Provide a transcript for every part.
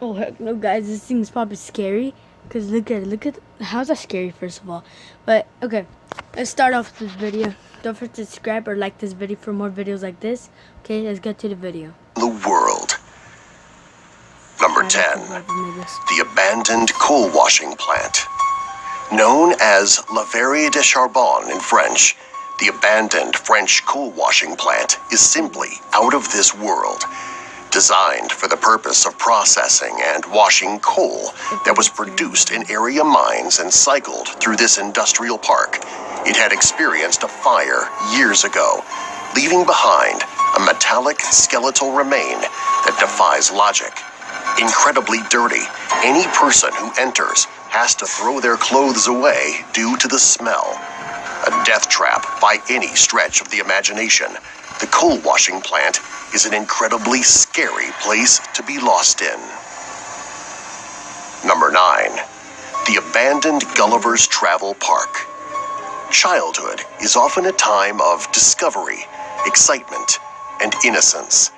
Oh heck no, guys! This thing's probably scary. Cause look at it. Look at how's that scary? First of all, but okay, let's start off this video. Don't forget to subscribe or like this video for more videos like this. Okay, let's get to the video. The world. Number 10. The abandoned coal washing plant. Known as La Verrerie de Charbon in French, the abandoned French coal washing plant is simply out of this world. Designed for the purpose of processing and washing coal that was produced in area mines and cycled through this industrial park, it had experienced a fire years ago, leaving behind a metallic skeletal remain that defies logic. Incredibly dirty, any person who enters has to throw their clothes away due to the smell. A death trap by any stretch of the imagination, the coal washing plant is an incredibly scary place to be lost in. Number 9. The abandoned Gulliver's Travel Park. Childhood is often a time of discovery, excitement, and innocence.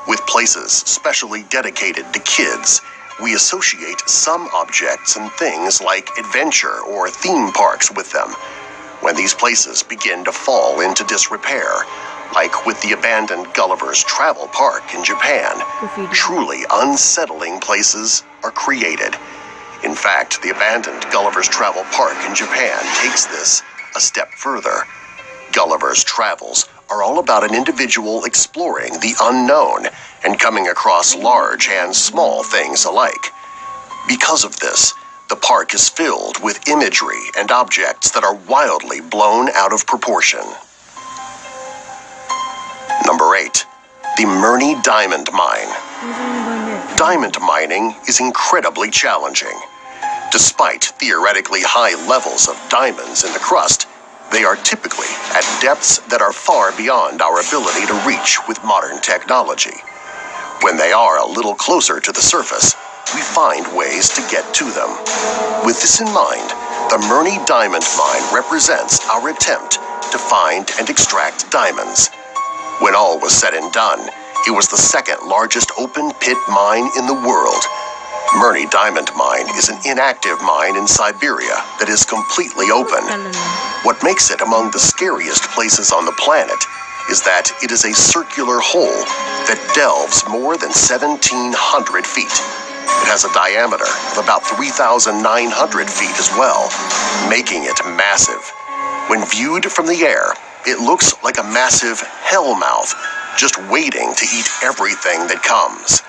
With places specially dedicated to kids, we associate some objects and things like adventure or theme parks with them. When these places begin to fall into disrepair, like with the abandoned Gulliver's Travel Park in Japan, truly unsettling places are created. In fact, the abandoned Gulliver's Travel Park in Japan takes this a step further. Gulliver's Travels are all about an individual exploring the unknown and coming across large and small things alike. Because of this, the park is filled with imagery and objects that are wildly blown out of proportion. Number 8. The Murny Diamond Mine. Diamond mining is incredibly challenging. Despite theoretically high levels of diamonds in the crust, they are typically at depths that are far beyond our ability to reach with modern technology. When they are a little closer to the surface, we find ways to get to them. With this in mind, the Murny Diamond Mine represents our attempt to find and extract diamonds. When all was said and done, it was the second largest open pit mine in the world. Murny Diamond Mine is an inactive mine in Siberia that is completely open. What makes it among the scariest places on the planet is that it is a circular hole that delves more than 1,700 feet. It has a diameter of about 3,900 feet as well, making it massive. When viewed from the air, it looks like a massive hellmouth, just waiting to eat everything that comes.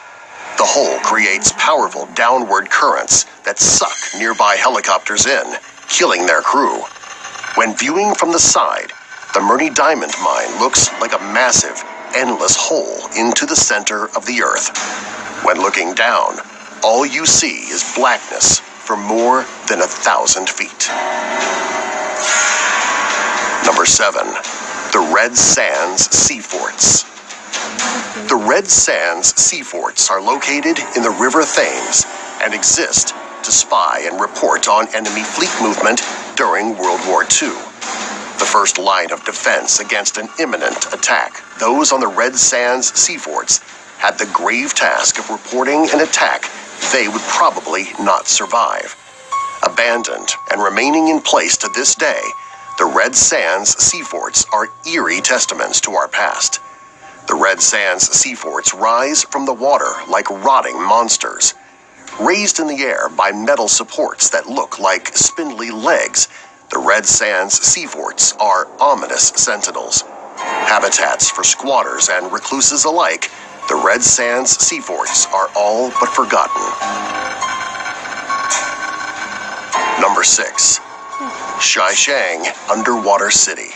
The hole creates powerful downward currents that suck nearby helicopters in, killing their crew. When viewing from the side, the Murny Diamond Mine looks like a massive, endless hole into the center of the earth. When looking down, all you see is blackness for more than 1,000 feet. Number 7. The Red Sands Sea Forts. The Red Sands Sea Forts are located in the River Thames and exist to spy and report on enemy fleet movement during World War II. The first line of defense against an imminent attack, those on the Red Sands Sea Forts had the grave task of reporting an attack they would probably not survive. Abandoned and remaining in place to this day, the Red Sands Sea Forts are eerie testaments to our past. The Red Sands Sea Forts rise from the water like rotting monsters. Raised in the air by metal supports that look like spindly legs, the Red Sands Sea Forts are ominous sentinels. Habitats for squatters and recluses alike, the Red Sands Sea Forts are all but forgotten. Number 6. Xichang Underwater City.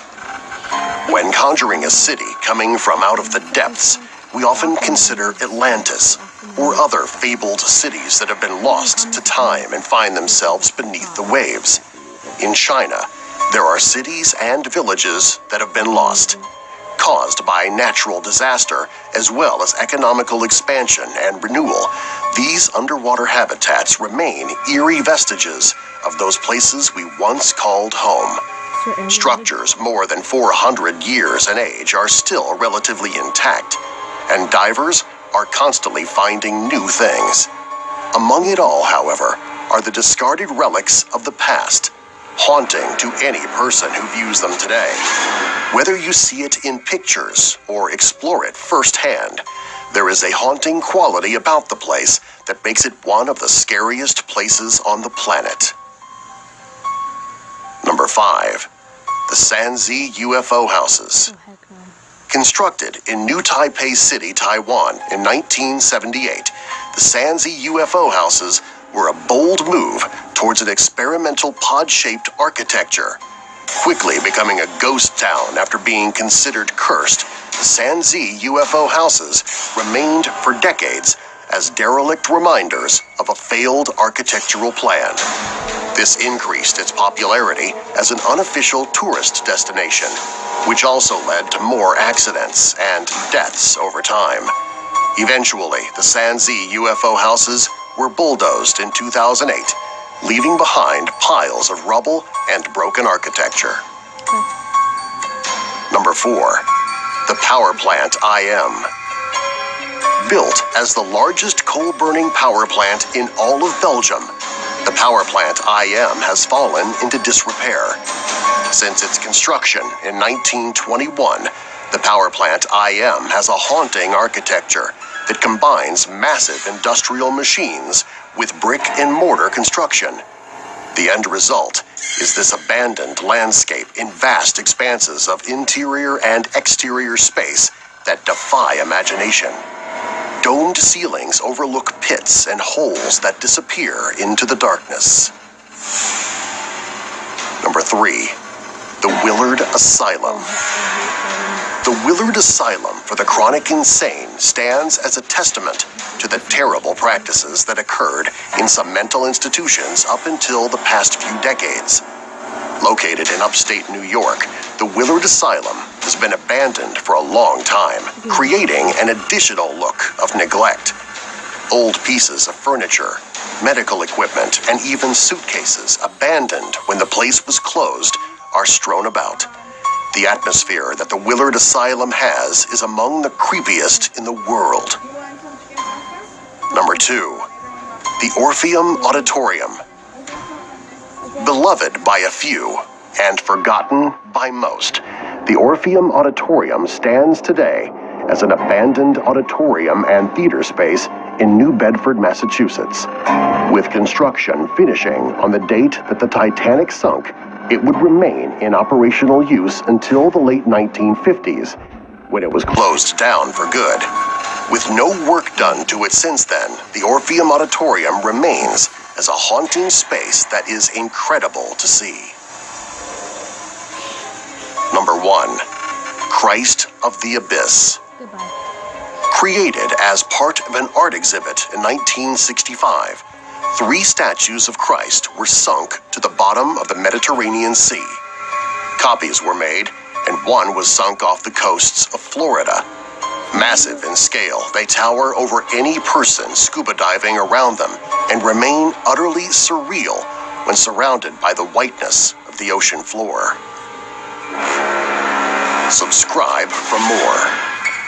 When conjuring a city coming from out of the depths, we often consider Atlantis or other fabled cities that have been lost to time and find themselves beneath the waves. In China, there are cities and villages that have been lost, caused by natural disaster as well as economical expansion and renewal. These underwater habitats remain eerie vestiges of those places we once called home. Structures more than 400 years in age are still relatively intact, and divers are constantly finding new things. Among it all, however, are the discarded relics of the past, haunting to any person who views them today. Whether you see it in pictures or explore it firsthand, there is a haunting quality about the place that makes it one of the scariest places on the planet. Number 5. The Sanzi UFO Houses. Oh, heck no. Constructed in New Taipei City, Taiwan in 1978, the Sanzi UFO Houses were a bold move towards an experimental pod-shaped architecture. Quickly becoming a ghost town after being considered cursed, the Sanzi UFO Houses remained for decades as derelict reminders of a failed architectural plan. This increased its popularity as an unofficial tourist destination, which also led to more accidents and deaths over time. Eventually, the Sanzi UFO Houses were bulldozed in 2008, leaving behind piles of rubble and broken architecture. Number 4. The Power Plant IM. Built as the largest coal-burning power plant in all of Belgium, the power plant IM has fallen into disrepair. Since its construction in 1921, the power plant IM has a haunting architecture that combines massive industrial machines with brick and mortar construction. The end result is this abandoned landscape in vast expanses of interior and exterior space that defy imagination. Domed ceilings overlook pits and holes that disappear into the darkness. Number 3. The Willard Asylum. The Willard Asylum for the Chronic Insane stands as a testament to the terrible practices that occurred in some mental institutions up until the past few decades. Located in upstate New York, the Willard Asylum has been abandoned for a long time, creating an additional look of neglect. Old pieces of furniture, medical equipment, and even suitcases abandoned when the place was closed are strewn about. The atmosphere that the Willard Asylum has is among the creepiest in the world. Number 2. The Orpheum Auditorium. Beloved by a few and forgotten by most, the Orpheum Auditorium stands today as an abandoned auditorium and theater space in New Bedford, Massachusetts. With construction finishing on the date that the Titanic sunk, it would remain in operational use until the late 1950s, when it was closed down for good. With no work done to it since then, the Orpheum Auditorium remains as a haunting space that is incredible to see. Number 1. Christ of the Abyss. Goodbye. Created as part of an art exhibit in 1965, 3 statues of Christ were sunk to the bottom of the Mediterranean Sea. Copies were made, and one was sunk off the coasts of Florida. Massive in scale, they tower over any person scuba diving around them and remain utterly surreal when surrounded by the whiteness of the ocean floor. Subscribe for more.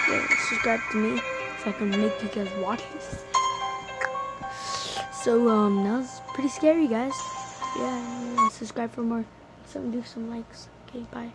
Yeah, subscribe to me so I can make you guys watch this. So that was pretty scary, guys. Yeah, subscribe for more. Do some likes. Okay, bye.